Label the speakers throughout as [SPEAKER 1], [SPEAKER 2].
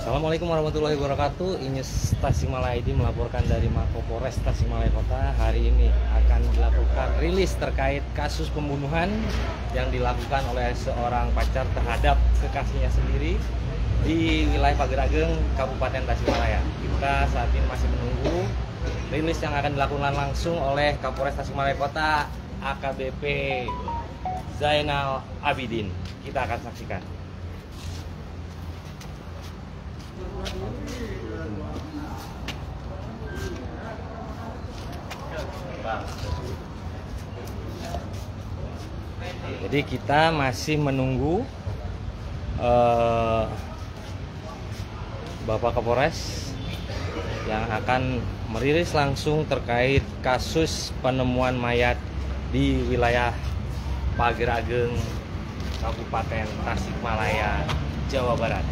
[SPEAKER 1] Assalamualaikum warahmatullahi wabarakatuh. Inyes Tasikmalaya ID melaporkan dari Mapolres Tasikmalaya Kota. Hari ini akan dilakukan rilis terkait kasus pembunuhan yang dilakukan oleh seorang pacar terhadap kekasihnya sendiri di wilayah Pagerageng, Kabupaten Tasikmalaya. Kita saat ini masih menunggu rilis yang akan dilakukan langsung oleh Kapolres Tasikmalaya Kota, AKBP Zainal Abidin. Kita akan saksikan. Jadi kita masih menunggu Bapak Kapolres yang akan merilis langsung terkait kasus penemuan mayat di wilayah Pagerageng, Kabupaten Tasikmalaya, Jawa Barat.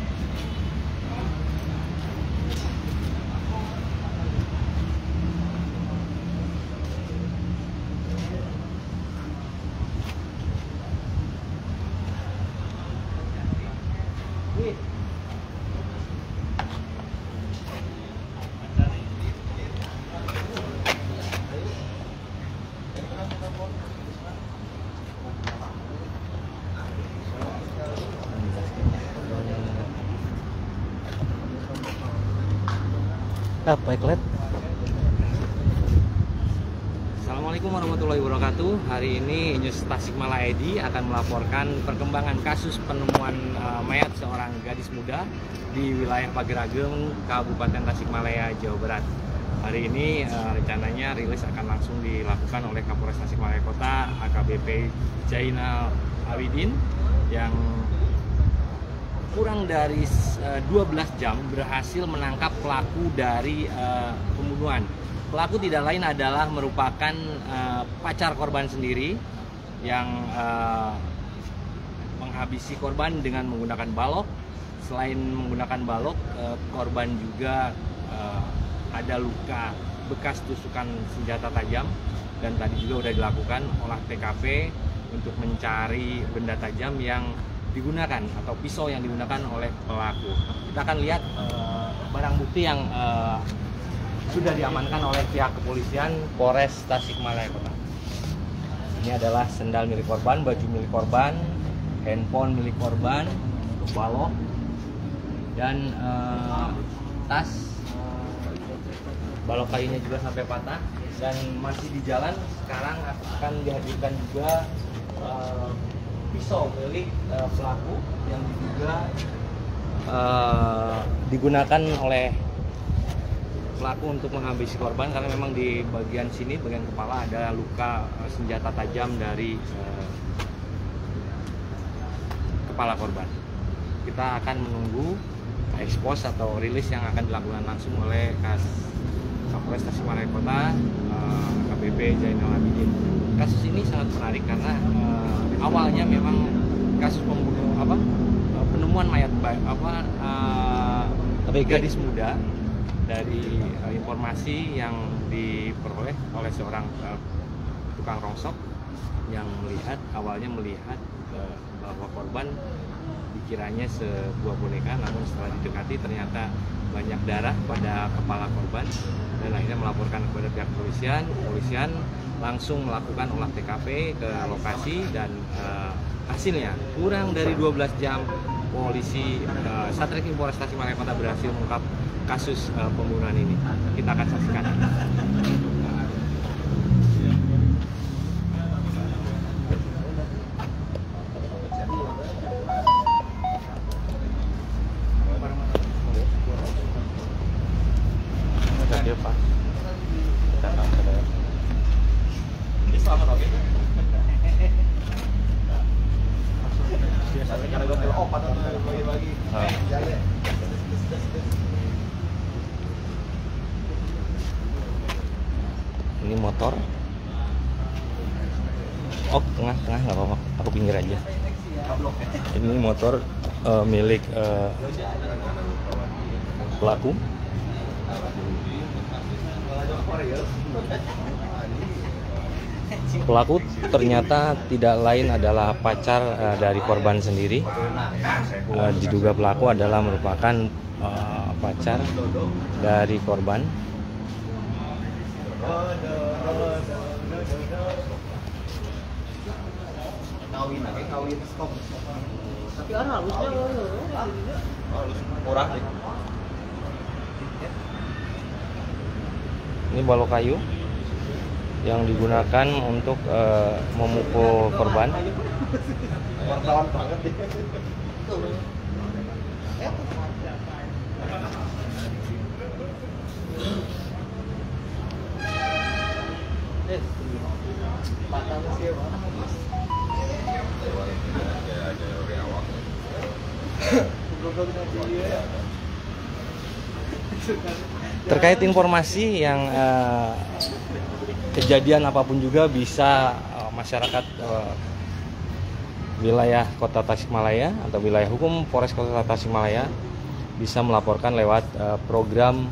[SPEAKER 1] Baik, Let. Assalamualaikum warahmatullahi wabarakatuh. Hari ini News Tasikmalaya ID akan melaporkan perkembangan kasus penemuan mayat seorang gadis muda di wilayah Pagerageng, Kabupaten Tasikmalaya, Jawa Barat. Hari ini rencananya rilis akan langsung dilakukan oleh Kapolres Tasikmalaya Kota, AKBP Zainal Abidin, yang kurang dari 12 jam berhasil menangkap pelaku dari pembunuhan. Pelaku tidak lain adalah merupakan pacar korban sendiri yang menghabisi korban dengan menggunakan balok. Selain menggunakan balok, korban juga ada luka bekas tusukan senjata tajam, dan tadi juga sudah dilakukan olah TKP untuk mencari benda tajam yang digunakan atau pisau yang digunakan oleh pelaku. Kita akan lihat barang bukti yang sudah diamankan oleh pihak kepolisian Polres Tasikmalaya Kota. Ini adalah sendal milik korban, baju milik korban, handphone milik korban, balok, dan tas. Balok kayunya juga sampai patah dan masih di jalan. Sekarang akan dihadirkan juga pisau milik pelaku yang juga digunakan oleh pelaku untuk menghabisi korban, karena memang di bagian sini, bagian kepala, ada luka senjata tajam dari kepala korban. Kita akan menunggu ekspos atau rilis yang akan dilakukan langsung oleh Kapolres Tasikmalaya Kota, AKBP Zainal Abidin. Kasus ini sangat menarik karena awalnya memang kasus penemuan mayat gadis muda dari informasi yang diperoleh oleh seorang tukang rongsok yang awalnya melihat bahwa korban dikiranya sebuah boneka, namun setelah didekati ternyata banyak darah pada kepala korban, dan akhirnya melaporkan kepada pihak kepolisian langsung melakukan olah TKP ke lokasi, dan hasilnya kurang dari 12 jam polisi Satreskrim Polres Tasikmalaya Kota berhasil mengungkap kasus pembunuhan ini. Kita akan saksikan. Ini motor. Oh, tengah nggak apa-apa. Aku pinggir aja. Ini motor milik pelaku. Pelaku ternyata tidak lain adalah pacar dari korban sendiri. Diduga pelaku adalah merupakan pacar dari korban.
[SPEAKER 2] Kawin stop. Tapi kan halusnya halus murah deh.
[SPEAKER 1] Ini balok kayu yang digunakan untuk memukul korban.
[SPEAKER 2] Wartawan banget deh. Patang sih,
[SPEAKER 1] Terkait informasi yang kejadian apapun juga bisa masyarakat wilayah Kota Tasikmalaya atau wilayah hukum Polres Kota Tasikmalaya bisa melaporkan lewat program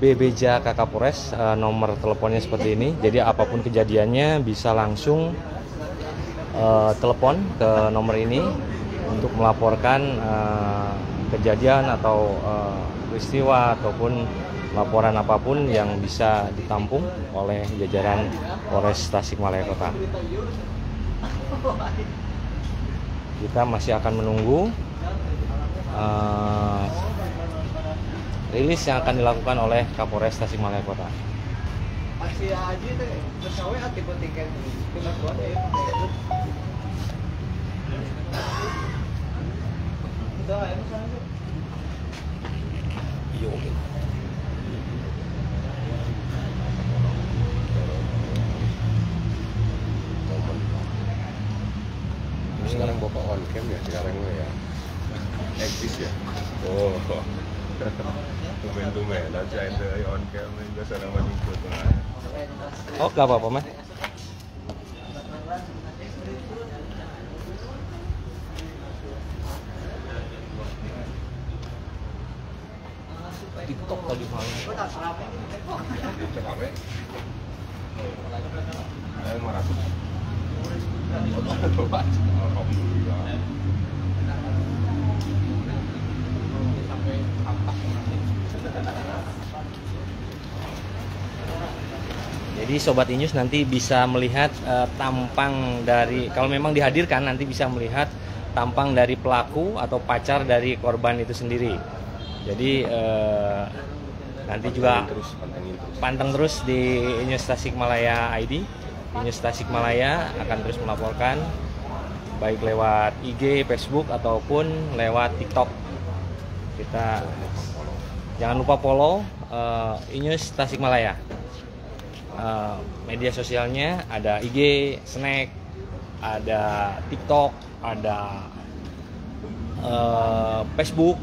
[SPEAKER 1] BBJ KK Polres. Nomor teleponnya seperti ini. Jadi apapun kejadiannya bisa langsung telepon ke nomor ini untuk melaporkan kejadian atau peristiwa ataupun laporan apapun yang bisa ditampung oleh jajaran Polres Tasikmalaya Kota. Kita masih akan menunggu rilis yang akan dilakukan oleh Kapolres Tasikmalaya Kota.
[SPEAKER 2] Aksi aja teh tersawe tipe tiket pengakuan ya. Udah ya misalnya.
[SPEAKER 1] Yo.
[SPEAKER 3] Sekarang bapak on cam ya sekarang ya, eksis ya. Oh, tumen aja itu on cam biasa nama jemput.
[SPEAKER 1] Oh, gak apa-apa mah. TikTok tadi malam.
[SPEAKER 3] Cekame. Ayo marah. Alhamdulillah.
[SPEAKER 1] Jadi Sobat Inews nanti bisa melihat tampang dari, kalau memang dihadirkan nanti bisa melihat tampang dari pelaku atau pacar dari korban itu sendiri. Jadi nanti juga panteng terus di Inews Tasikmalaya ID. Inews Tasikmalaya akan terus melaporkan baik lewat IG, Facebook ataupun lewat TikTok. Kita jangan lupa follow Inews Tasikmalaya. Media sosialnya ada IG, Snack, ada TikTok, ada Facebook,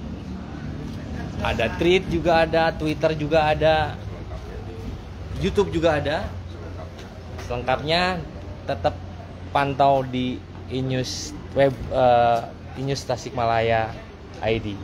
[SPEAKER 1] ada Tweet juga ada, Twitter juga ada, YouTube juga ada. Selengkapnya tetap pantau di Inews web Inews Tasikmalaya ID.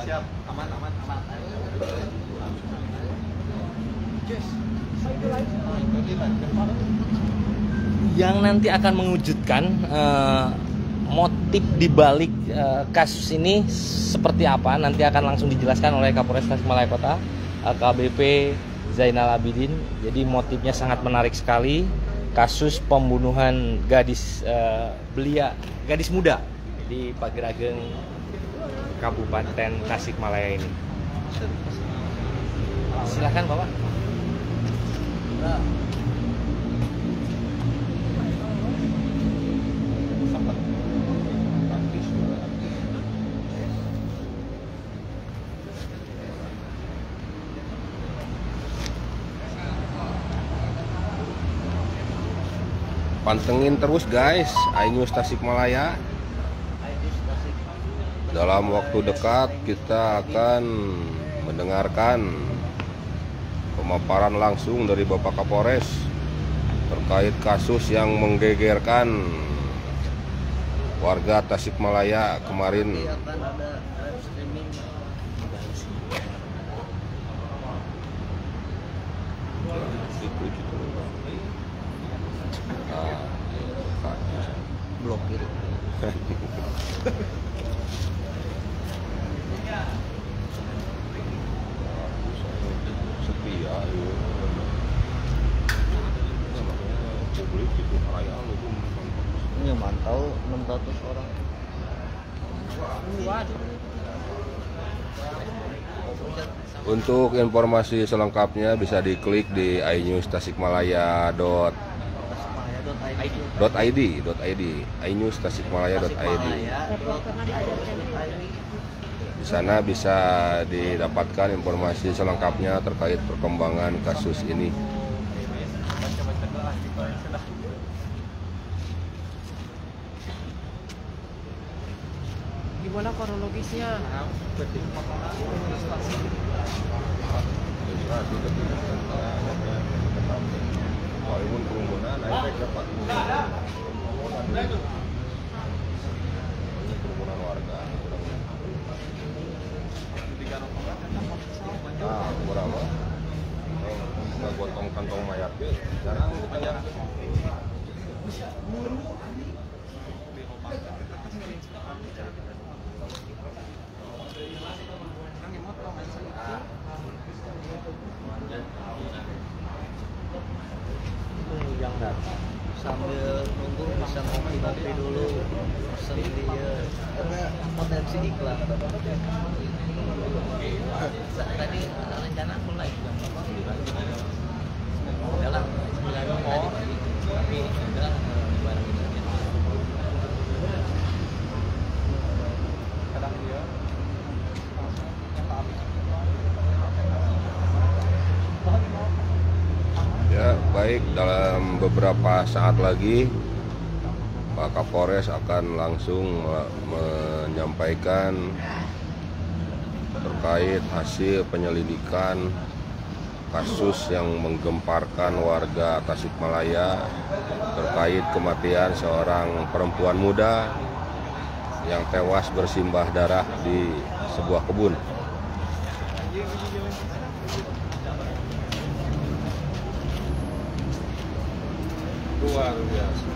[SPEAKER 2] Siap, aman.
[SPEAKER 1] Yang nanti akan mengwujudkan motif dibalik kasus ini seperti apa nanti akan langsung dijelaskan oleh Kapolres Tasikmalaya Kota, AKBP Zainal Abidin. Jadi motifnya sangat menarik sekali, kasus pembunuhan gadis belia, gadis muda di Pagerageng, Kabupaten Tasikmalaya ini. Silakan Bapak.
[SPEAKER 3] Pantengin terus guys, Inews Tasikmalaya. Dalam waktu dekat kita akan mendengarkan Pemaparan langsung dari Bapak Kapolres terkait kasus yang menggegerkan warga Tasikmalaya kemarin.
[SPEAKER 2] Nanti akan ada live streaming. Blokir.
[SPEAKER 3] Setia publik itu hayal itu
[SPEAKER 2] Ini mantau 600 orang.
[SPEAKER 3] Untuk informasi selengkapnya bisa diklik di inews.tasikmalaya.id inews.tasikmalaya.id. Di sana bisa didapatkan informasi selengkapnya terkait perkembangan kasus ini.
[SPEAKER 4] Gimana kronologisnya?
[SPEAKER 3] Walaupun kerumunan, naik dapat kerumunan warga. Nah, berapa? Nggak gotong kantong mayat deh. Jarang banyak.
[SPEAKER 2] Yang datang sambil nunggu bisa ngopi-ngopi dulu, pesen dia karena potensi iklan. Tadi rencana mulai jam berapa? Dalam 9 tadi, tapi udah barang itu aja. Kadang dia
[SPEAKER 3] Ya, baik, dalam beberapa saat lagi Pak Kapolres akan langsung menyampaikan terkait hasil penyelidikan kasus yang menggemparkan warga Tasikmalaya terkait kematian seorang perempuan muda yang tewas bersimbah darah di sebuah kebun. Luar biasa.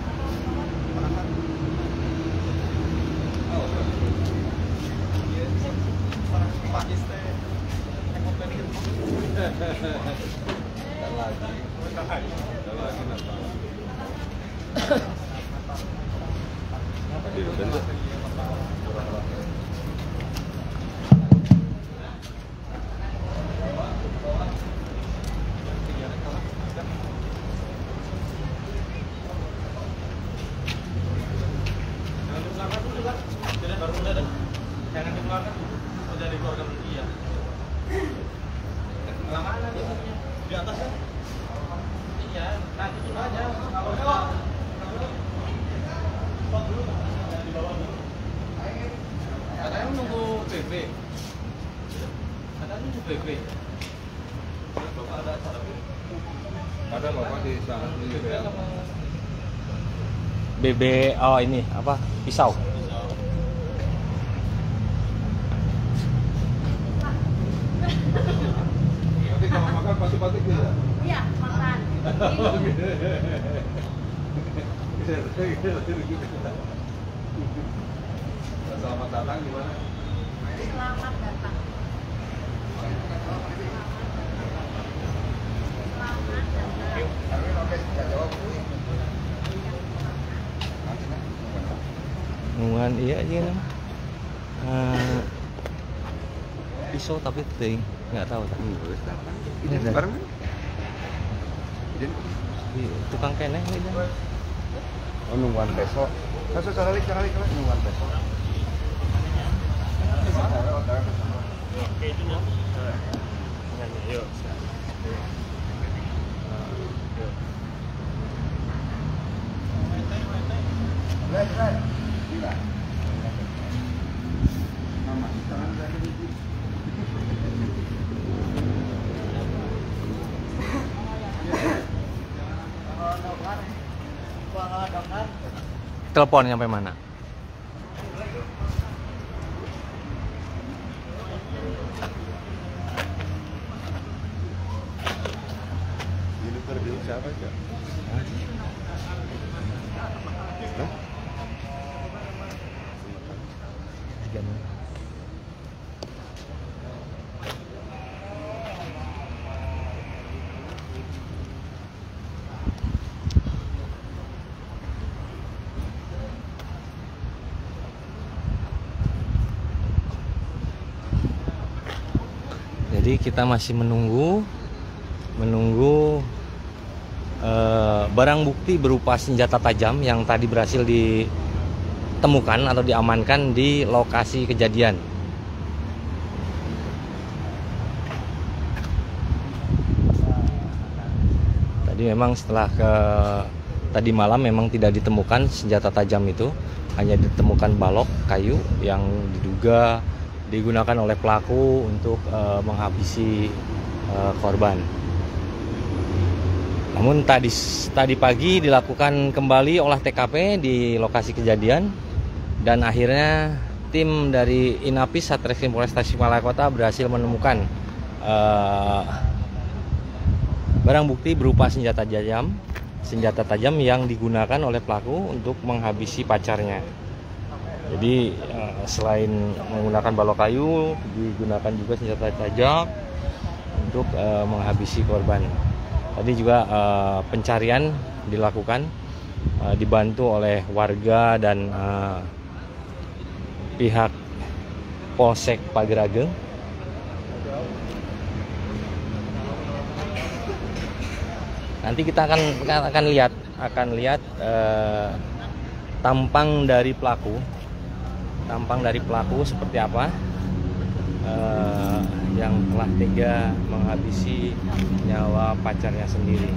[SPEAKER 1] Jangan dikeluarkan, udah dikeluarkan dia. Mana di atas kan? Iya, nanti dulu aja. Kalau di bawah dulu. Katanya nunggu BP. Katanya nunggu BP. Bapak ada acara.
[SPEAKER 3] Ada Bapak di sana di
[SPEAKER 1] BB, oh ini apa? Pisau.
[SPEAKER 3] Nanti kalau makan pasti batik ya?
[SPEAKER 4] Iya, makan.
[SPEAKER 3] Selamat datang gimana?
[SPEAKER 4] Selamat datang.
[SPEAKER 1] Nungan iya aja kan. Pisau tapi ting nggak tahu tak.
[SPEAKER 3] Ini bareng kan?
[SPEAKER 1] Tukang keneh ini.
[SPEAKER 3] Oh, nungguan besok. Kasih cari nungguan besok.
[SPEAKER 1] Oke itu ya. Yuk. Telepon sampai mana?
[SPEAKER 3] Ini terdiri siapa aja?
[SPEAKER 1] Jadi kita masih menunggu barang bukti berupa senjata tajam yang tadi berhasil ditemukan atau diamankan di lokasi kejadian. Tadi memang tadi malam memang tidak ditemukan senjata tajam itu, hanya ditemukan balok kayu yang diduga digunakan oleh pelaku untuk menghabisi korban. Namun tadi pagi dilakukan kembali olah TKP di lokasi kejadian dan akhirnya tim dari Inapis Satreskrim Polres Tasikmalaya Kota berhasil menemukan barang bukti berupa senjata tajam yang digunakan oleh pelaku untuk menghabisi pacarnya. Jadi selain menggunakan balok kayu, digunakan juga senjata tajam untuk menghabisi korban. Tadi juga pencarian dilakukan, dibantu oleh warga dan pihak Polsek Pagerageng. Nanti kita akan lihat tampang dari pelaku seperti apa, yang telah tega menghabisi nyawa pacarnya sendiri.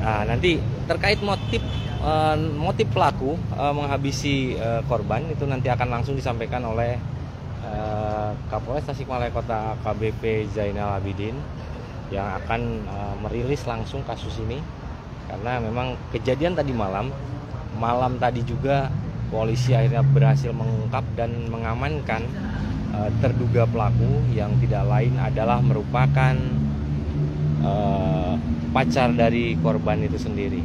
[SPEAKER 1] Nah, nanti terkait motif pelaku menghabisi korban itu nanti akan langsung disampaikan oleh Kapolres Tasikmalaya Kota AKBP Zainal Abidin yang akan merilis langsung kasus ini, karena memang kejadian tadi malam tadi juga polisi akhirnya berhasil mengungkap dan mengamankan terduga pelaku yang tidak lain adalah merupakan pacar dari korban itu sendiri.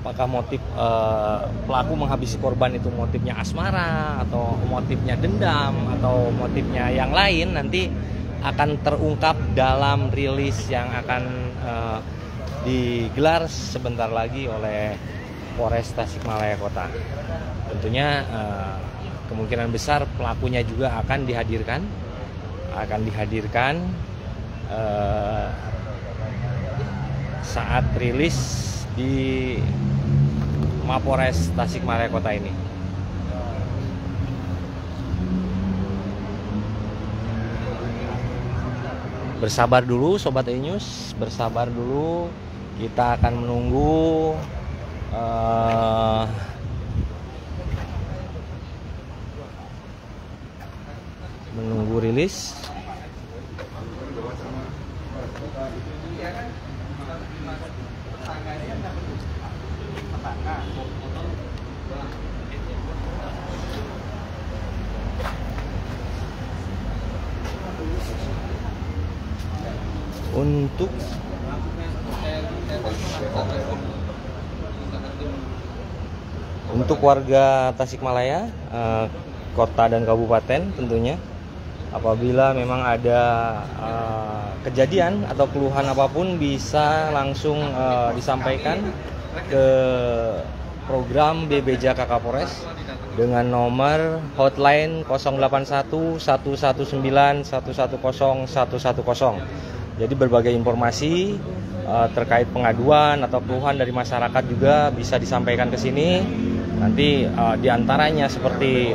[SPEAKER 1] Apakah motif pelaku menghabisi korban itu motifnya asmara atau motifnya dendam atau motifnya yang lain, nanti akan terungkap dalam rilis yang akan digelar sebentar lagi oleh Polres Tasikmalaya Kota. Tentunya kemungkinan besar pelakunya juga akan dihadirkan saat rilis di Mapores Tasikmalaya Kota ini. Bersabar dulu Sobat E-News, bersabar dulu. Kita akan menunggu rilis. Untuk warga Tasikmalaya, kota dan kabupaten tentunya, apabila memang ada kejadian atau keluhan apapun bisa langsung disampaikan ke program BBJAK Kapolres dengan nomor hotline 081 119 110 110. Jadi berbagai informasi terkait pengaduan atau keluhan dari masyarakat juga bisa disampaikan ke sini. Nanti diantaranya seperti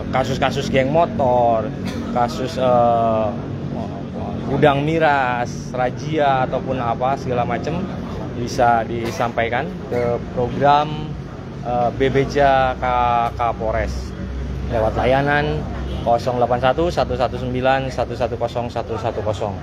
[SPEAKER 1] kasus-kasus geng motor, kasus gudang miras, razia ataupun apa segala macam bisa disampaikan ke program BBJ Kapolres lewat layanan 081 119 110 110.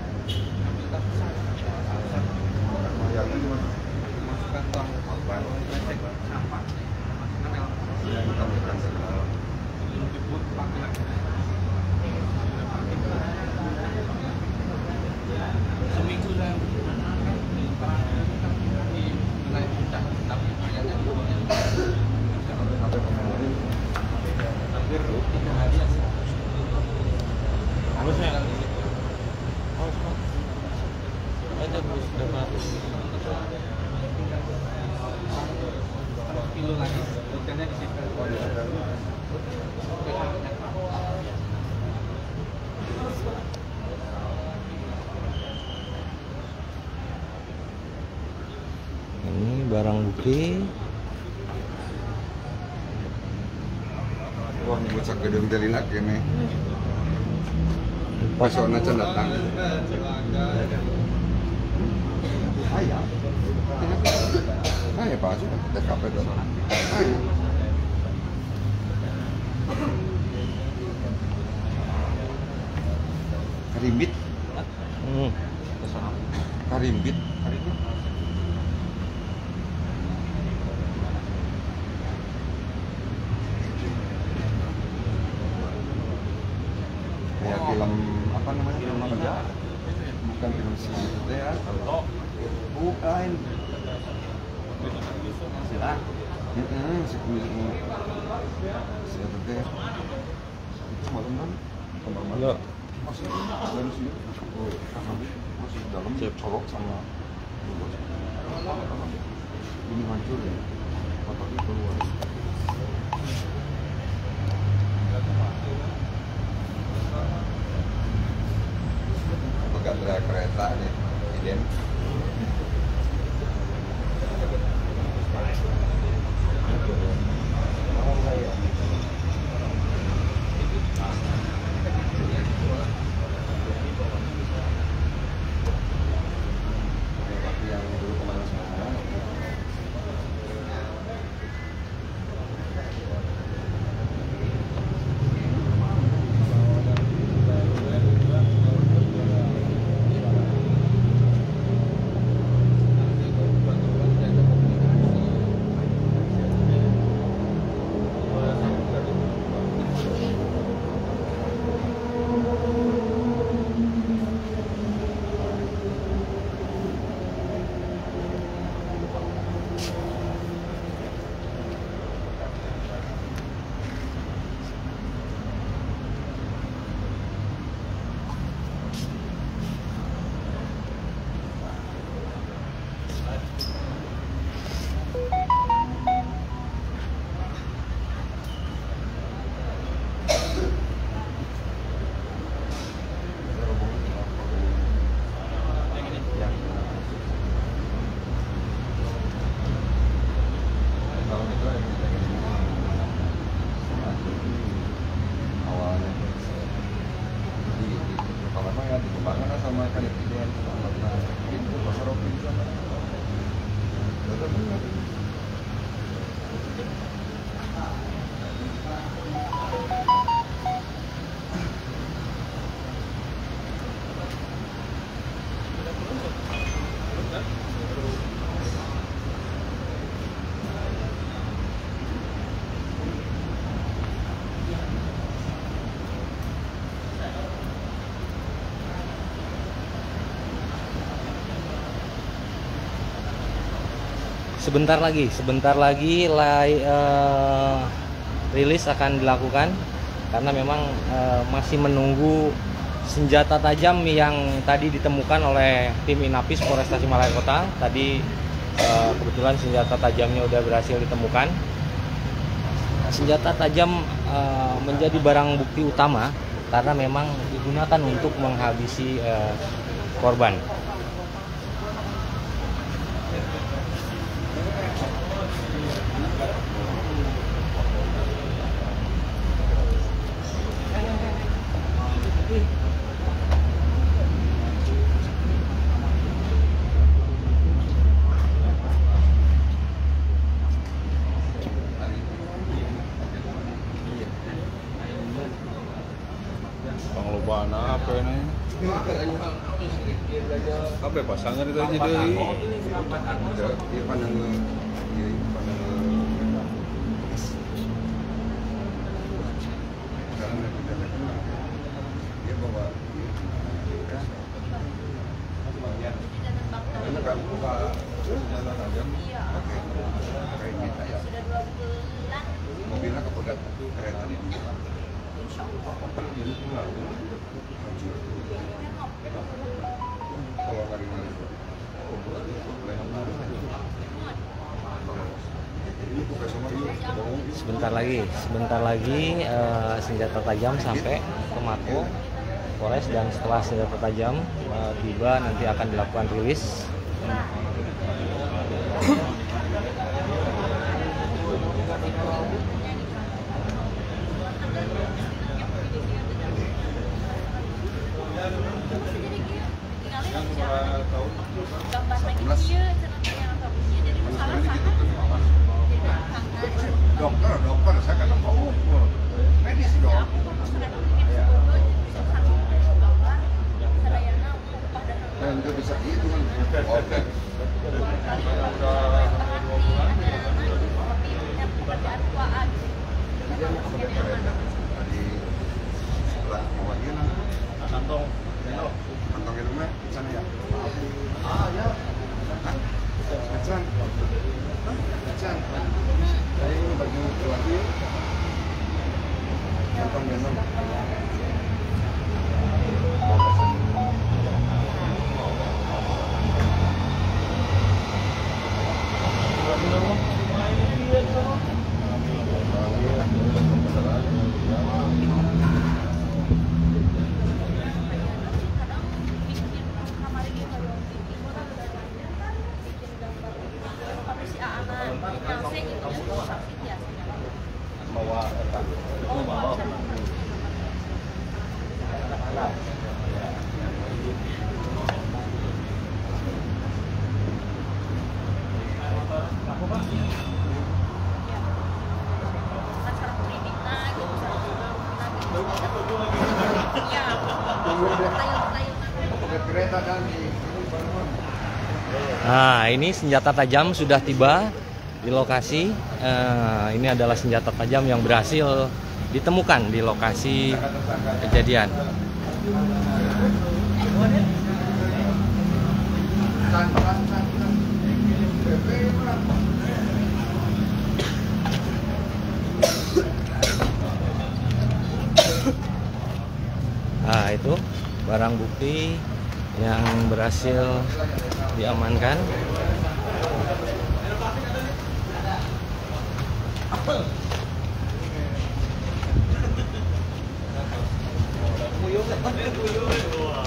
[SPEAKER 1] Ini barang bukti.
[SPEAKER 3] Wah, bocah gedung telinak ini. Pasona can datang. Ayah. Ayah Pak, sudah TKP dong. Karimbit. Karimbit. Kayak film apa namanya? Film apa? Bukan film sih itu ya. Bukan.
[SPEAKER 2] Silah.
[SPEAKER 3] Siapa teh? Itu malam kan?
[SPEAKER 1] Enggak.
[SPEAKER 3] Masih dalam sini. Oh, masih dalam. Colok sama. Ini hancur ya. Kotaknya keluar. Pegang kereta nih, idem.
[SPEAKER 1] Sebentar lagi rilis akan dilakukan karena memang masih menunggu senjata tajam yang tadi ditemukan oleh tim Inapis Polres Tasikmalaya Kota. Tadi kebetulan senjata tajamnya udah berhasil ditemukan. Senjata tajam menjadi barang bukti utama karena memang digunakan untuk menghabisi korban.
[SPEAKER 5] apa nih? Apa pasangan itu aja deh?
[SPEAKER 3] Iya pandang mobilnya kepegat kereta. Kalau dari mana?
[SPEAKER 1] Sebentar lagi senjata tajam sampai ke Mako Polres, dan setelah senjata tajam tiba nanti akan dilakukan rilis.
[SPEAKER 3] Dokter, saya kan mau medis dong. Dan itu bisa itu kan. Oke. Tadi setelah mewakili kantong ilmunya di sana ya. Ya. Kecan. Tadi ini bagi lagi. Kantong gendong.
[SPEAKER 1] Nah, ini senjata tajam sudah tiba di lokasi. Ini adalah senjata tajam yang berhasil ditemukan di lokasi kejadian. Nah, itu barang bukti yang berhasil diamankan.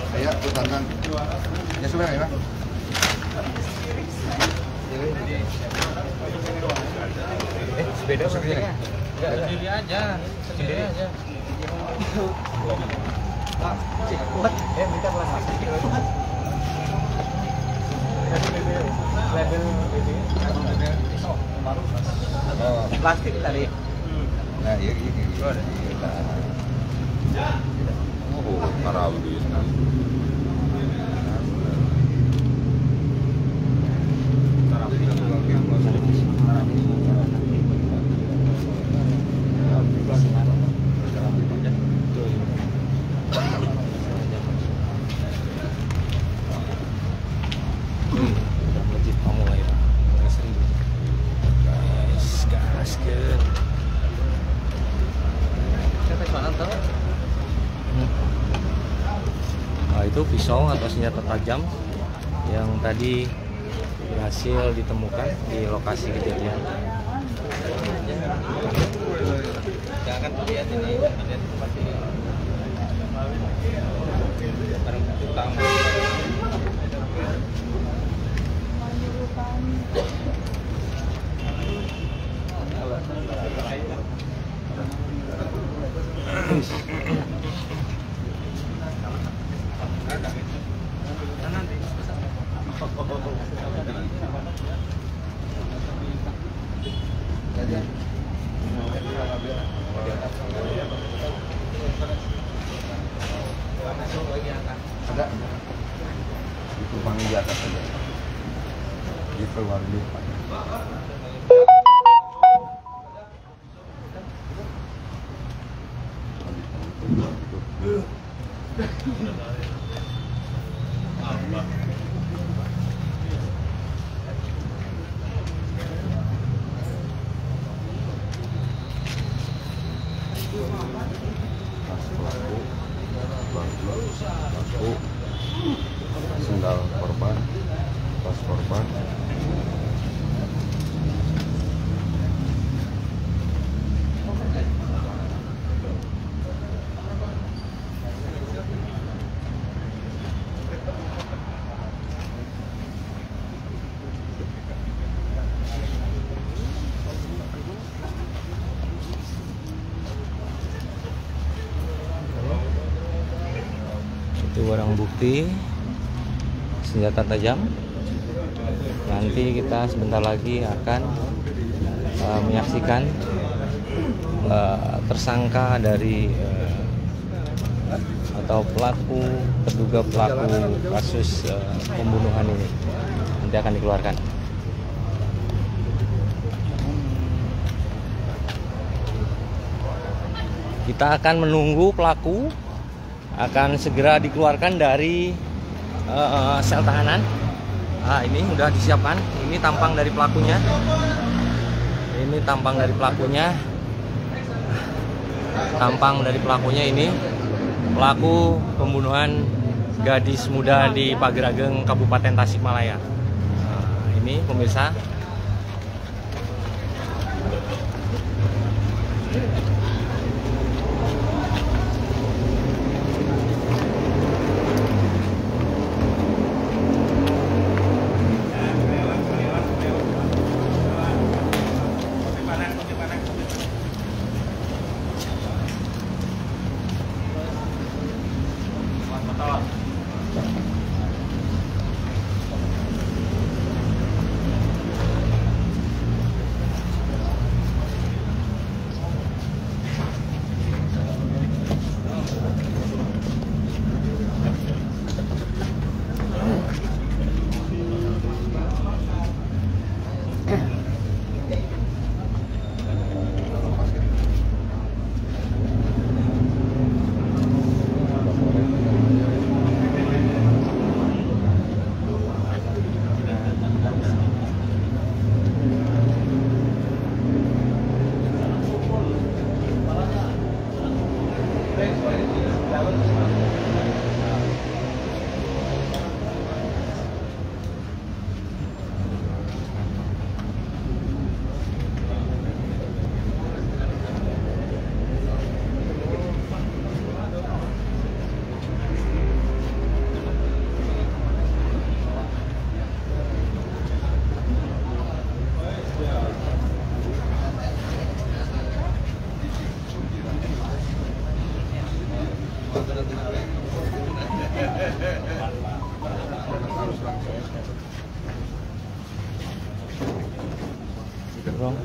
[SPEAKER 3] Saya tutangkan. Ya sudah ya.
[SPEAKER 1] Sepeda sendiri aja. Sendiri aja. Minta pelan. Plastik tadi.
[SPEAKER 3] Nah, iya. Oh, karabin.
[SPEAKER 1] Nah, itu pisau atau senjata tajam yang tadi berhasil ditemukan di lokasi kejadian.
[SPEAKER 2] Jangan lihat ini, lihat masih barang bukti utama.
[SPEAKER 3] Jadi Ada. Itu panggil di atas aja. Di keluar dulu. Pelaku, sendal korban, tas korban.
[SPEAKER 1] Itu barang bukti senjata tajam. Nanti kita sebentar lagi akan menyaksikan tersangka dari atau terduga pelaku kasus pembunuhan ini nanti akan dikeluarkan. Kita akan menunggu pelaku akan segera dikeluarkan dari sel tahanan. Nah, ini udah disiapkan. Ini tampang dari pelakunya. Ini tampang dari pelakunya. Tampang dari pelakunya ini pelaku pembunuhan gadis muda di Pagerageng, Kabupaten Tasikmalaya. Nah, ini pemirsa. Bro.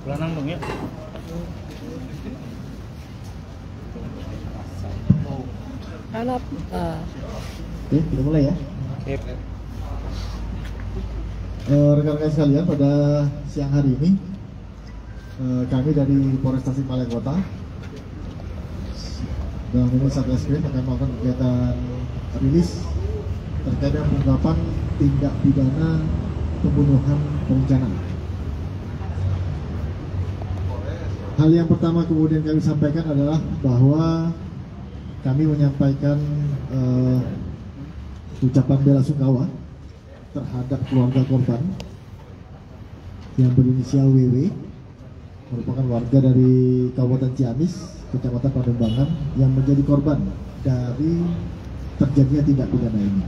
[SPEAKER 2] Belanang dong ya.
[SPEAKER 4] Anak.
[SPEAKER 6] Oke, kita mulai ya.
[SPEAKER 1] Sip.
[SPEAKER 6] Rekan-rekan sekalian, pada siang hari ini kami dari Polres Tasikmalaya Kota dalam ini Satreskrim akan melakukan kegiatan rilis terkait dengan pengungkapan tindak pidana pembunuhan berencana. Hal yang pertama kemudian kami sampaikan adalah bahwa kami menyampaikan ucapan bela sungkawa terhadap keluarga korban yang berinisial WW, merupakan warga dari Kabupaten Ciamis, Kecamatan Pandembangan, yang menjadi korban dari terjadinya tindak pidana ini.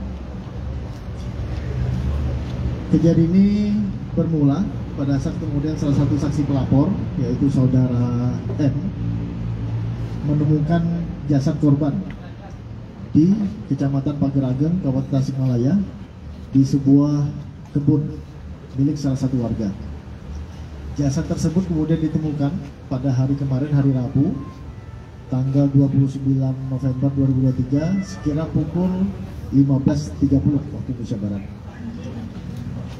[SPEAKER 6] Kejadian ini bermula pada saat kemudian salah satu saksi pelapor, yaitu saudara M, menemukan jasad korban di Kecamatan Pagerageng, Kabupaten Tasikmalaya, di sebuah kebun milik salah satu warga. Jasad tersebut kemudian ditemukan pada hari kemarin, hari Rabu, tanggal 29 November 2023 sekira pukul 15.30 waktu Indonesia Barat.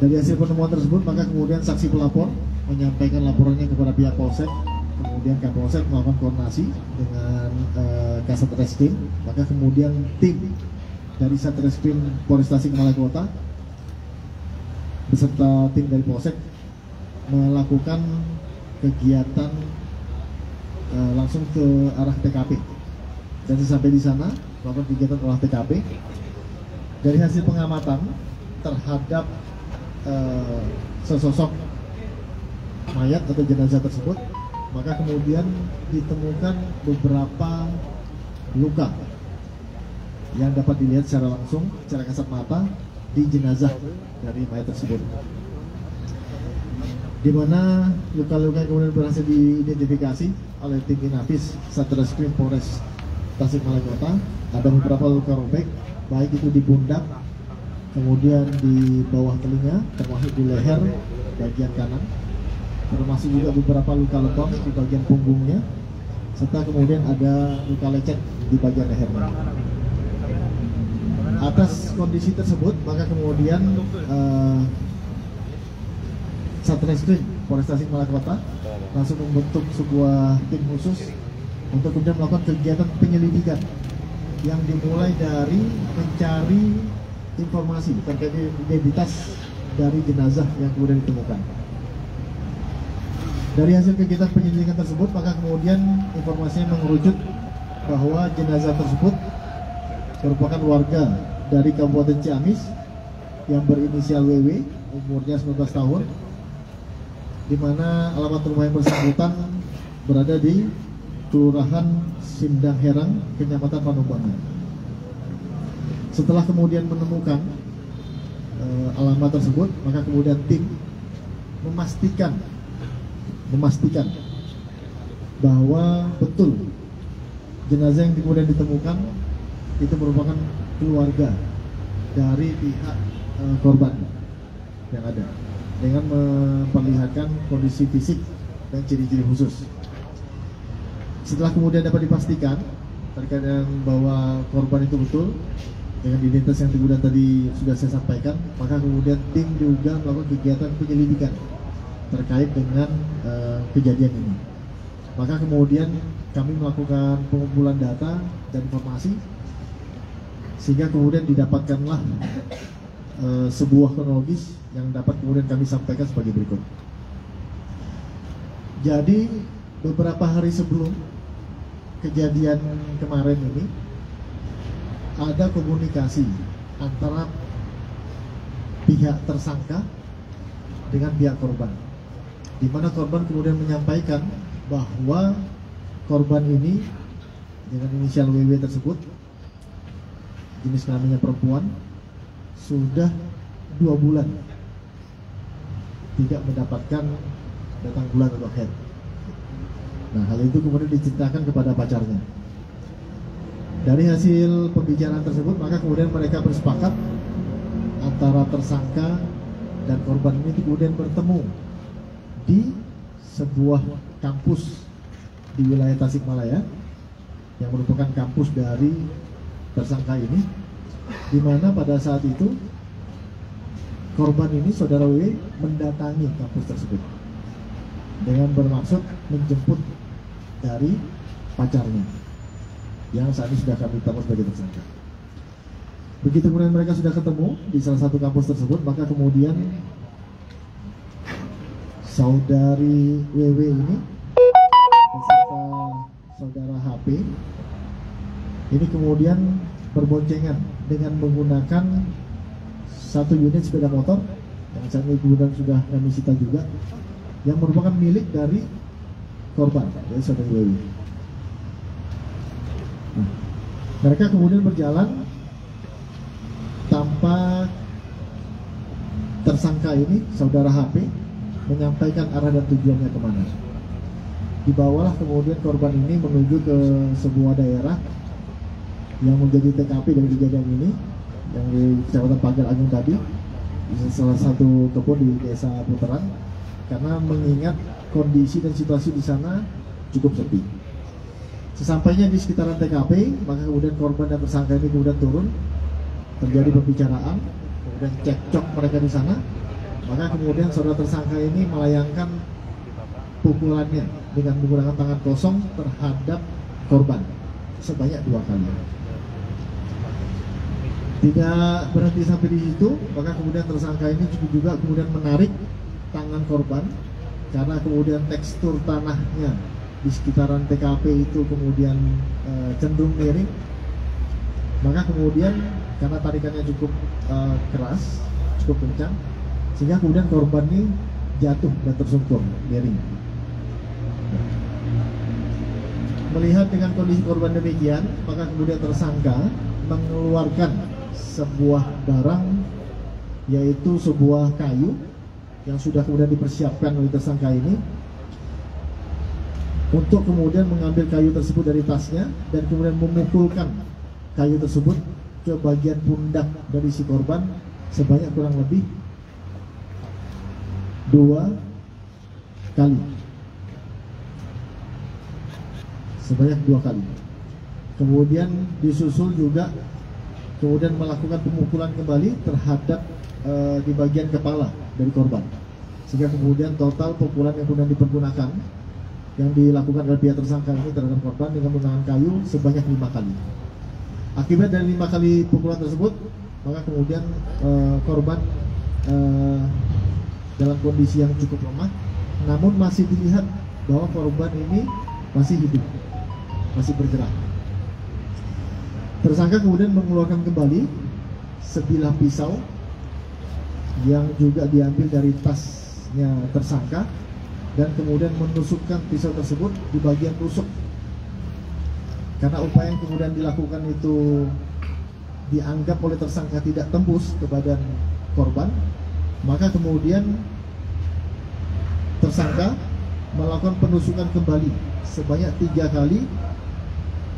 [SPEAKER 6] Dari hasil penemuan tersebut, maka kemudian saksi pelapor menyampaikan laporannya kepada pihak Polsek. Kemudian Kapolsek melakukan koordinasi dengan Kasat Reskrim. Maka kemudian tim dari Satreskrim Polres Tasikmalaya Kota beserta tim dari Polsek melakukan kegiatan langsung ke arah TKP. Dan sampai di sana melakukan kegiatan olah TKP. Dari hasil pengamatan terhadap sesosok mayat atau jenazah tersebut, maka kemudian ditemukan beberapa luka yang dapat dilihat secara langsung, secara kasat mata di jenazah dari mayat tersebut, di mana luka-luka kemudian berhasil diidentifikasi oleh tim Inafis Satreskrim Polres Tasikmalaya Kota. Ada beberapa luka robek, baik itu di pundak, kemudian di bawah telinga, termasuk di leher bagian kanan, termasuk juga beberapa luka lebam di bagian punggungnya, serta kemudian ada luka lecet di bagian lehernya. Atas kondisi tersebut, maka kemudian Satreskrim Polres Tasikmalaya Kota langsung membentuk sebuah tim khusus untuk kemudian melakukan kegiatan penyelidikan yang dimulai dari mencari informasi terkait identitas dari jenazah yang kemudian ditemukan. Dari hasil kegiatan penyelidikan tersebut, maka kemudian informasinya mengerucut bahwa jenazah tersebut merupakan warga dari Kabupaten Ciamis yang berinisial WW, umurnya 19 tahun, di mana alamat rumah yang bersangkutan berada di Kelurahan Sindang Herang, Kecamatan Panumbangan. Setelah kemudian menemukan alamat tersebut, maka kemudian tim memastikan bahwa betul jenazah yang kemudian ditemukan itu merupakan keluarga dari pihak korban yang ada, dengan memperlihatkan kondisi fisik dan ciri-ciri khusus. Setelah kemudian dapat dipastikan terkait dengan bahwa korban itu betul dengan identitas yang kemudian tadi sudah saya sampaikan, maka kemudian tim juga melakukan kegiatan penyelidikan terkait dengan kejadian ini. Maka kemudian kami melakukan pengumpulan data dan informasi sehingga kemudian didapatkanlah sebuah kronologis yang dapat kemudian kami sampaikan sebagai berikut. Jadi beberapa hari sebelum kejadian kemarin ini ada komunikasi antara pihak tersangka dengan pihak korban, di mana korban kemudian menyampaikan bahwa korban ini dengan inisial WW tersebut, jenis kelaminnya perempuan, sudah 2 bulan tidak mendapatkan datang bulan atau haid. Nah, hal itu kemudian diceritakan kepada pacarnya. Dari hasil pembicaraan tersebut, maka kemudian mereka bersepakat antara tersangka dan korban ini kemudian bertemu di sebuah kampus di wilayah Tasikmalaya yang merupakan kampus dari tersangka ini, di mana pada saat itu korban ini, saudara W, mendatangi kampus tersebut dengan bermaksud menjemput dari pacarnya yang saat ini sudah kami tetapkan sebagai tersangka. Begitu kemudian mereka sudah ketemu di salah satu kampus tersebut, maka kemudian saudari WW ini beserta saudara HP ini kemudian berboncengan dengan menggunakan 1 unit sepeda motor yang saat ini kemudian sudah kami sita juga, yang merupakan milik dari korban, dari saudari WW. Nah, mereka kemudian berjalan tanpa tersangka ini, saudara HP, menyampaikan arah dan tujuannya kemana. Dibawalah kemudian korban ini menuju ke sebuah daerah yang menjadi TKP dari kejadian ini, yang di Kecamatan Pagar Agung tadi, di salah satu kebun di Desa Puteran, karena mengingat kondisi dan situasi di sana cukup sepi. Sesampainya di sekitaran TKP, maka kemudian korban dan tersangka ini kemudian turun, terjadi pembicaraan, kemudian cekcok mereka di sana, maka kemudian saudara tersangka ini melayangkan pukulannya dengan menggunakan tangan kosong terhadap korban sebanyak 2 kali. Tidak berhenti sampai di situ, maka kemudian tersangka ini juga kemudian menarik tangan korban karena kemudian tekstur tanahnya di sekitaran TKP itu kemudian cenderung miring, maka kemudian karena tarikannya cukup keras, cukup kencang, sehingga kemudian korban ini jatuh dan tersungkur miring. Melihat dengan kondisi korban demikian, maka kemudian tersangka mengeluarkan sebuah barang, yaitu sebuah kayu yang sudah kemudian dipersiapkan oleh tersangka ini untuk kemudian mengambil kayu tersebut dari tasnya dan kemudian memukulkan kayu tersebut ke bagian pundak dari si korban sebanyak kurang lebih 2 kali. Sebanyak 2 kali. Kemudian disusul juga kemudian melakukan pemukulan kembali terhadap di bagian kepala dari korban, sehingga kemudian total pukulan yang kemudian dipergunakan yang dilakukan oleh pihak tersangka ini terhadap korban dengan menggunakan kayu sebanyak 5 kali. Akibat dari 5 kali pukulan tersebut, maka kemudian korban dalam kondisi yang cukup lemah, namun masih dilihat bahwa korban ini masih hidup, masih bergerak. Tersangka kemudian mengeluarkan kembali sebilah pisau yang juga diambil dari tasnya tersangka dan kemudian menusukkan pisau tersebut di bagian tusuk. Karena upaya yang kemudian dilakukan itu dianggap oleh tersangka tidak tembus ke badan korban, maka kemudian tersangka melakukan penusukan kembali sebanyak 3 kali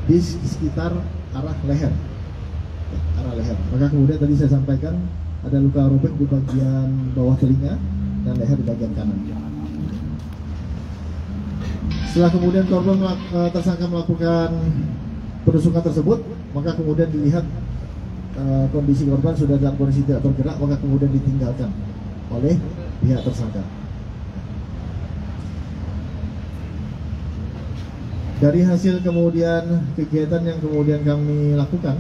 [SPEAKER 6] di sekitar arah leher. Maka kemudian tadi saya sampaikan ada luka robek di bagian bawah telinga dan leher di bagian kanan. Setelah kemudian korban tersangka melakukan penusukan tersebut, maka kemudian dilihat kondisi korban sudah dalam kondisi tidak bergerak, maka kemudian ditinggalkan oleh pihak tersangka. Dari hasil kemudian kegiatan yang kemudian kami lakukan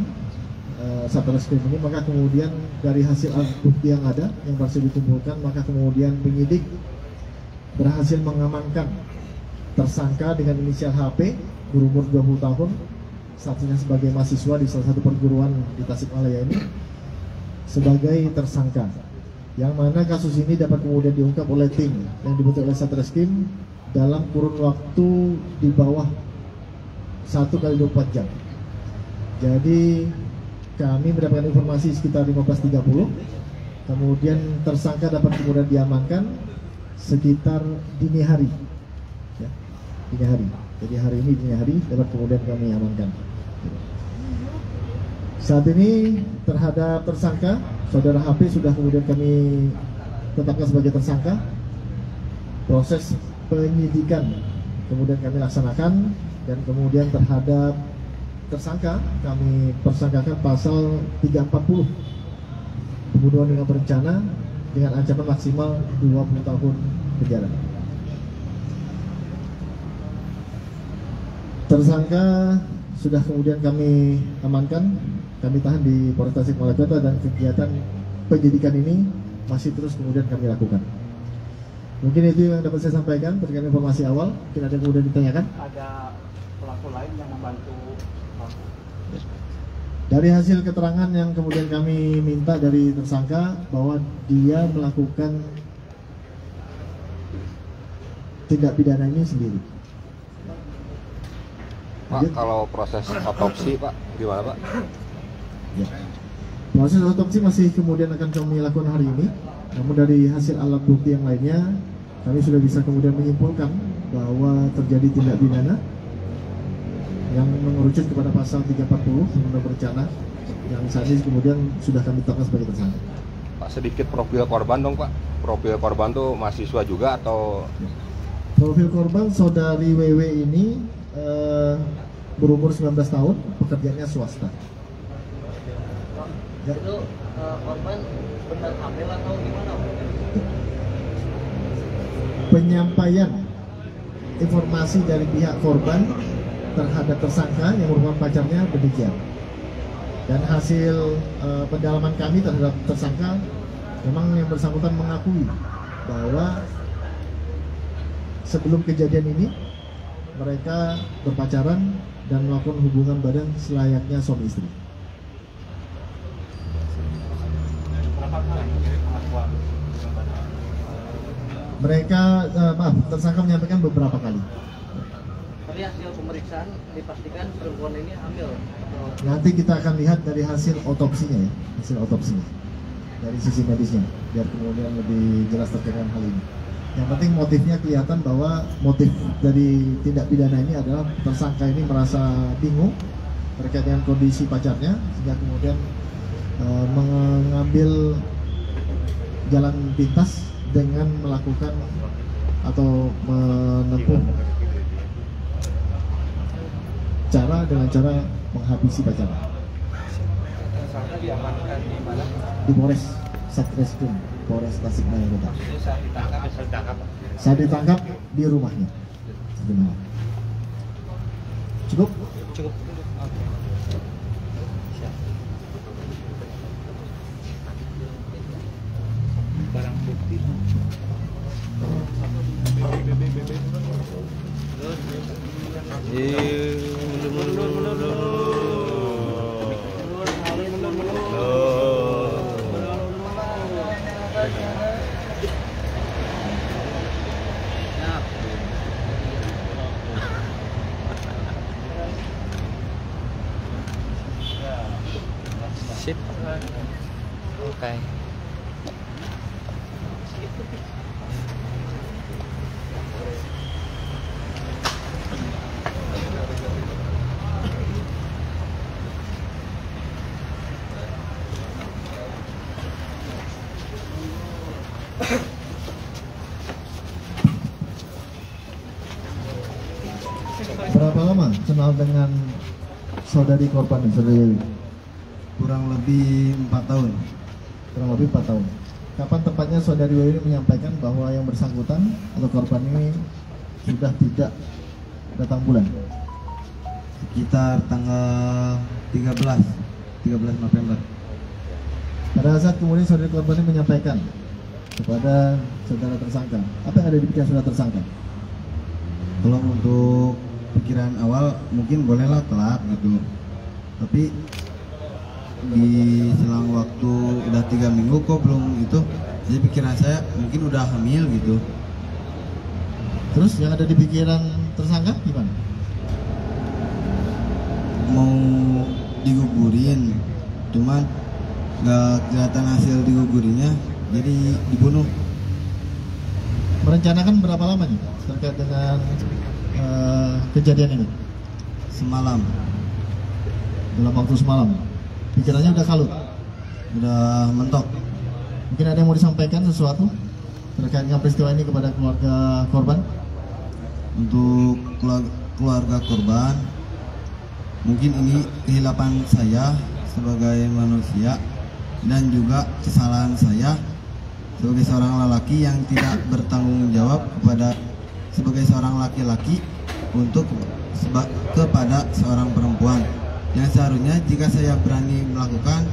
[SPEAKER 6] Satreskrim ini, maka kemudian dari hasil alat bukti yang ada yang berhasil dikumpulkan, maka kemudian penyidik berhasil mengamankan tersangka dengan inisial HP berumur 20 tahun, statusnya sebagai mahasiswa di salah satu perguruan di Tasikmalaya ini sebagai tersangka, yang mana kasus ini dapat kemudian diungkap oleh tim yang dibentuk oleh Satreskrim dalam kurun waktu di bawah 1x24 jam. Jadi kami mendapatkan informasi sekitar 15.30, kemudian tersangka dapat kemudian diamankan sekitar dini hari, ya, dini hari. Jadi hari ini dini hari dapat kemudian kami amankan. Saat ini terhadap tersangka saudara HP sudah kemudian kami tetapkan sebagai tersangka. Proses penyidikan kemudian kami laksanakan, dan kemudian terhadap tersangka kami persangkakan pasal 340 pembunuhan dengan berencana dengan ancaman maksimal 20 tahun penjara. Tersangka sudah kemudian kami amankan, kami tahan di Polres Tasikmalaya Kota, dan kegiatan penyidikan ini masih terus kemudian kami lakukan. Mungkin itu yang dapat saya sampaikan terkait informasi awal. Mungkin ada yang kemudian ditanyakan.
[SPEAKER 7] Ada pelaku lain yang membantu pelaku.
[SPEAKER 6] Dari hasil keterangan yang kemudian kami minta dari tersangka bahwa dia melakukan tindak pidana ini sendiri.
[SPEAKER 3] Pak, kalau proses otopsi Pak, gimana Pak?
[SPEAKER 6] Ya. Proses otopsi masih kemudian akan kami lakukan hari ini. Namun dari hasil alat bukti yang lainnya, kami sudah bisa kemudian menyimpulkan bahwa terjadi tindak pidana yang mengerucut kepada pasal 340 pembunuhan berencana yang saat ini kemudian sudah kami tetapkan sebagai tersangka.
[SPEAKER 3] Pak, sedikit profil korban dong Pak. Profil korban tuh mahasiswa juga atau?
[SPEAKER 6] Profil korban saudari WW ini berumur 19 tahun, pekerjaannya swasta. Ya.
[SPEAKER 2] Itu korban benar hamil atau gimana?
[SPEAKER 6] Penyampaian informasi dari pihak korban terhadap tersangka yang merupakan pacarnya demikian. Dan hasil pendalaman kami terhadap tersangka, memang yang bersangkutan mengakui bahwa sebelum kejadian ini mereka berpacaran dan melakukan hubungan badan selayaknya suami istri. Mereka, tersangka menyampaikan beberapa kali.
[SPEAKER 2] Tapi hasil pemeriksaan dipastikan perempuan ini hamil.
[SPEAKER 6] Nanti kita akan lihat dari hasil otopsinya ya, hasil otopsinya dari sisi medisnya, biar kemudian lebih jelas terkait dengan hal ini. Yang penting motifnya kelihatan bahwa motif dari tindak pidana ini adalah tersangka ini merasa bingung terkait dengan kondisi pacarnya, sehingga kemudian mengambil jalan pintas dengan melakukan atau menempuh dengan cara menghabisi pacarnya.
[SPEAKER 1] Tersangka diamankan di mana?
[SPEAKER 6] Di Polres Satreskrim Polres Tasikmalaya Kota. Saat ditangkap di rumahnya. Sebenarnya. Cukup?
[SPEAKER 1] Cukup. Oke. Siap. Barang bukti. Sip. Oke.
[SPEAKER 6] Berapa lama kenal dengan saudari korban, saudari Dewi?
[SPEAKER 8] Kurang lebih 4 tahun.
[SPEAKER 6] Kurang lebih 4 tahun. Kapan tepatnya saudari Dewi menyampaikan bahwa yang bersangkutan atau korban ini sudah tidak datang bulan?
[SPEAKER 8] Sekitar tanggal 13 November.
[SPEAKER 6] Pada saat kemudian saudari korban ini menyampaikan kepada saudara tersangka, apa yang ada di pikiran saudara tersangka?
[SPEAKER 8] Kalau untuk pikiran awal mungkin bolehlah telat gitu, tapi di selang waktu udah 3 minggu kok belum itu, jadi pikiran saya mungkin udah hamil gitu.
[SPEAKER 6] Terus yang ada di pikiran tersangka gimana?
[SPEAKER 8] Mau digugurin, cuman nggak kelihatan hasil digugurinya, jadi dibunuh.
[SPEAKER 6] Merencanakan berapa lama nih terkait dengan kejadian ini?
[SPEAKER 8] Semalam.
[SPEAKER 6] Dalam waktu semalam. Pikirannya udah kalut,
[SPEAKER 8] Udah mentok.
[SPEAKER 6] mungkin ada yang mau disampaikan sesuatu terkait dengan peristiwa ini kepada keluarga korban?
[SPEAKER 8] Untuk keluarga korban, mungkin ini kehilapan saya sebagai manusia dan juga kesalahan saya sebagai seorang lelaki yang tidak bertanggung jawab sebagai seorang laki-laki untuk kepada seorang perempuan. Yang seharusnya jika saya berani melakukan,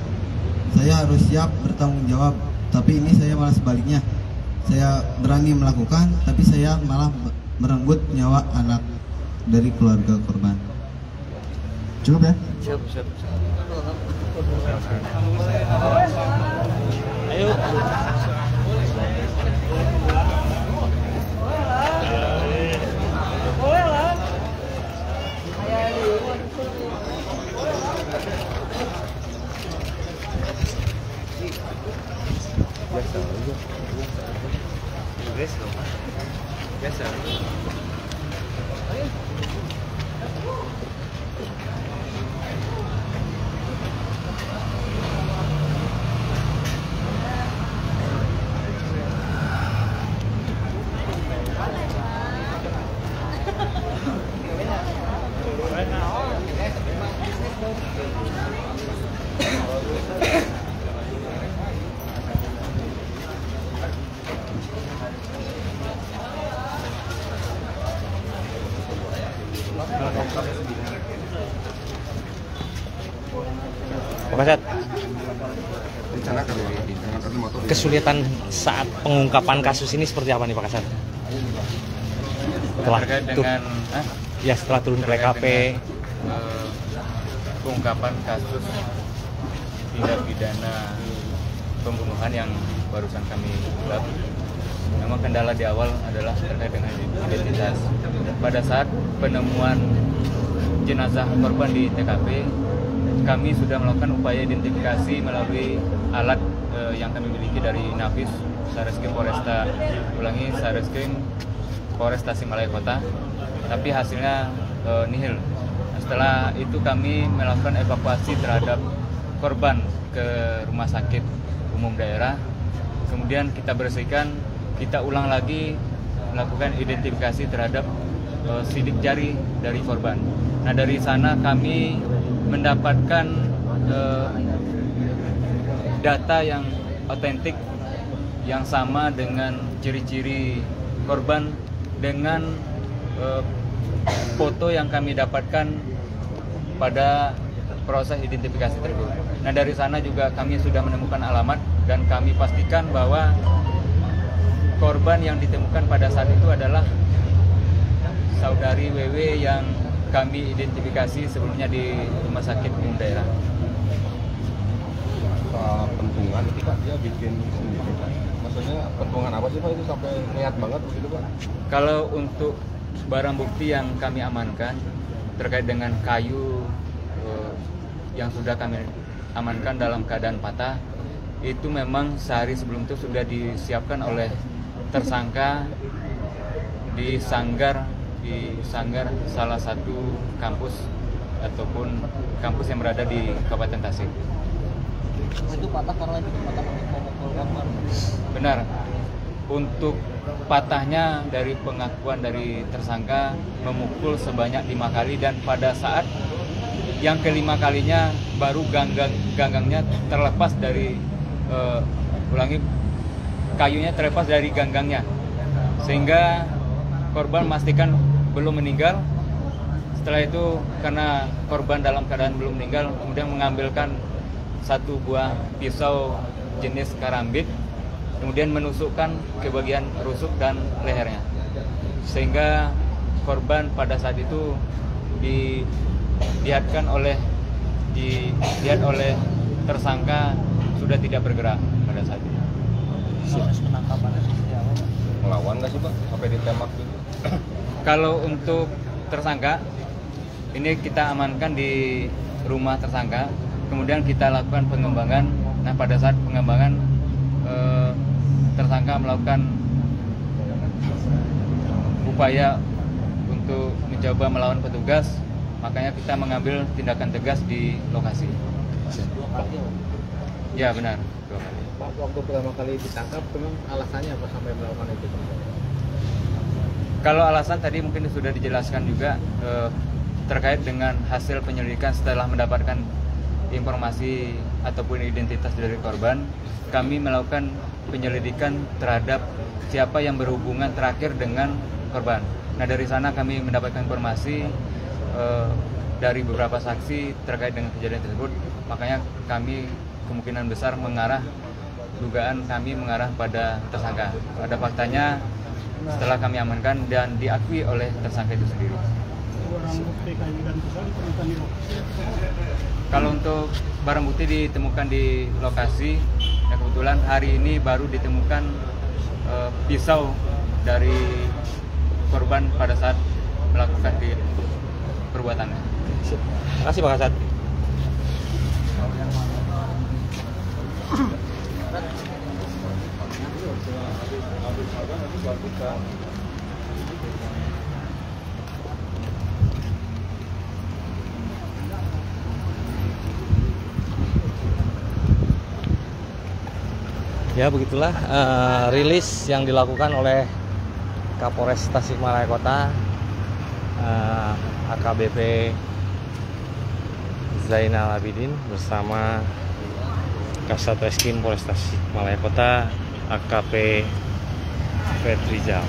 [SPEAKER 8] saya harus siap bertanggung jawab. Tapi ini saya malah sebaliknya. Saya berani melakukan, tapi saya malah merenggut nyawa anak dari keluarga korban.
[SPEAKER 6] Cukup ya?
[SPEAKER 1] Siap. Ayo. Biasa. Pak Kasat, kesulitan saat pengungkapan kasus ini seperti apa nih Pak Kasat?
[SPEAKER 9] Terkait dengan
[SPEAKER 1] setelah turun ke TKP,
[SPEAKER 9] pengungkapan kasus tindak pidana pembunuhan yang barusan kami ungkap. Memang kendala di awal adalah terkait dengan identitas. Pada saat penemuan jenazah korban di TKP, kami sudah melakukan upaya identifikasi melalui alat yang kami miliki dari Nafis, Satreskrim Polres Tasikmalaya Kota, tapi hasilnya nihil. Setelah itu kami melakukan evakuasi terhadap korban ke rumah sakit umum daerah, kemudian kita bersihkan, kita ulang lagi melakukan identifikasi terhadap sidik jari dari korban. Nah, dari sana kami mendapatkan data yang otentik yang sama dengan ciri-ciri korban dengan foto yang kami dapatkan pada proses identifikasi tersebut. Nah, dari sana juga kami sudah menemukan alamat dan kami pastikan bahwa korban yang ditemukan pada saat itu adalah saudari WW yang kami identifikasi sebelumnya di rumah sakit umum daerah.
[SPEAKER 3] Pentungan itu Pak, dia bikin sendiri Pak. Maksudnya pentungan apa sih Pak itu sampai niat banget begitu Pak?
[SPEAKER 9] Kalau untuk barang bukti yang kami amankan terkait dengan kayu yang sudah kami amankan dalam keadaan patah, itu memang sehari sebelum itu sudah disiapkan oleh tersangka di sanggar salah satu kampus ataupun kampus yang berada di Kabupaten Tasik.
[SPEAKER 2] Itu patah karena itu patah memukul korban.
[SPEAKER 9] Benar. Untuk patahnya dari pengakuan dari tersangka memukul sebanyak 5 kali dan pada saat yang kelima kalinya baru ganggangnya terlepas dari kayunya terlepas dari ganggangnya, sehingga korban memastikan belum meninggal. Setelah itu karena korban dalam keadaan belum meninggal, kemudian mengambilkan satu buah pisau jenis karambit, kemudian menusukkan ke bagian rusuk dan lehernya, sehingga korban pada saat itu dilihat oleh tersangka sudah tidak bergerak pada saat itu.
[SPEAKER 2] Proses penangkapannya seperti apa?
[SPEAKER 3] Melawan nggak sih Pak? Sampai ditembak gitu?
[SPEAKER 9] Kalau untuk tersangka, ini kita amankan di rumah tersangka, kemudian kita lakukan pengembangan. Nah, pada saat pengembangan tersangka melakukan upaya untuk mencoba melawan petugas, makanya kita mengambil tindakan tegas di lokasi.
[SPEAKER 2] 2 kali ya?
[SPEAKER 9] Ya benar, 2 kali.
[SPEAKER 7] Pak, waktu pertama kali ditangkap, memang alasannya apa sampai melakukan itu?
[SPEAKER 9] Kalau alasan tadi mungkin sudah dijelaskan juga terkait dengan hasil penyelidikan setelah mendapatkan informasi ataupun identitas dari korban, kami melakukan penyelidikan terhadap siapa yang berhubungan terakhir dengan korban. Nah, dari sana kami mendapatkan informasi dari beberapa saksi terkait dengan kejadian tersebut, makanya kami kemungkinan besar dugaan kami mengarah pada tersangka. Pada faktanya setelah kami amankan dan diakui oleh tersangka itu sendiri. Kalau untuk barang bukti ditemukan di lokasi, ya kebetulan hari ini baru ditemukan pisau dari korban pada saat melakukan perbuatannya.
[SPEAKER 1] Terima kasih Pak Kasat. Ya begitulah rilis yang dilakukan oleh Kapolres Tasikmalaya Kota, AKBP Zainal Abidin bersama Kasat Reskrim Polres Tasikmalaya Kota, AKP Fedrizal.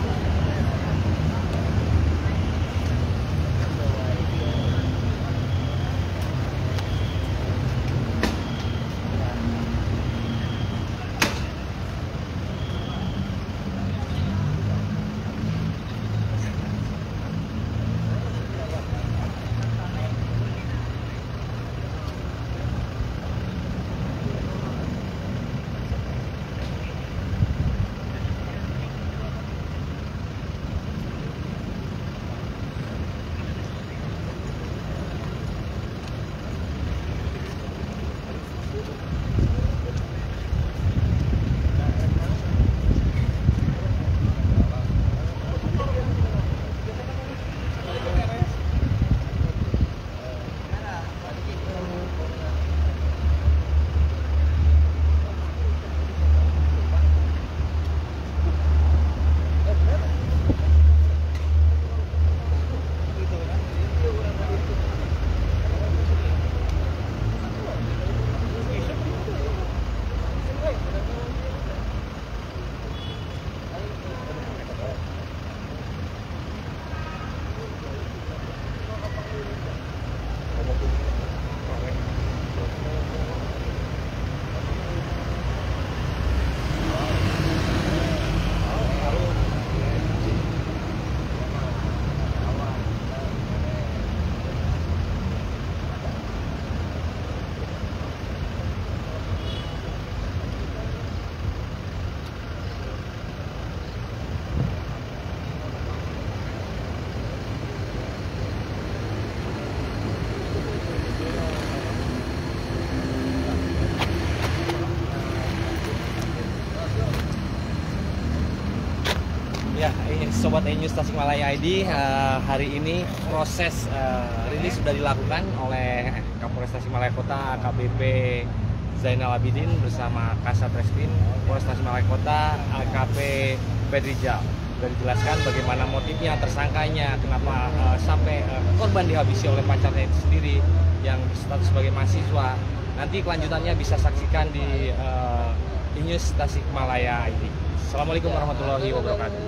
[SPEAKER 1] Ya, ini Sobat E-News Tasikmalaya ID, hari ini proses rilis sudah dilakukan oleh Kapolres Tasikmalaya Kota, AKBP Zainal Abidin bersama Kasat Reskrim Polres Tasikmalaya Kota, AKP Fedrizal. Sudah dijelaskan bagaimana motifnya, tersangkanya, kenapa sampai korban dihabisi oleh pacarnya itu sendiri yang berstatus sebagai mahasiswa. Nanti kelanjutannya bisa saksikan di E-News Tasikmalaya ID. Assalamualaikum warahmatullahi wabarakatuh.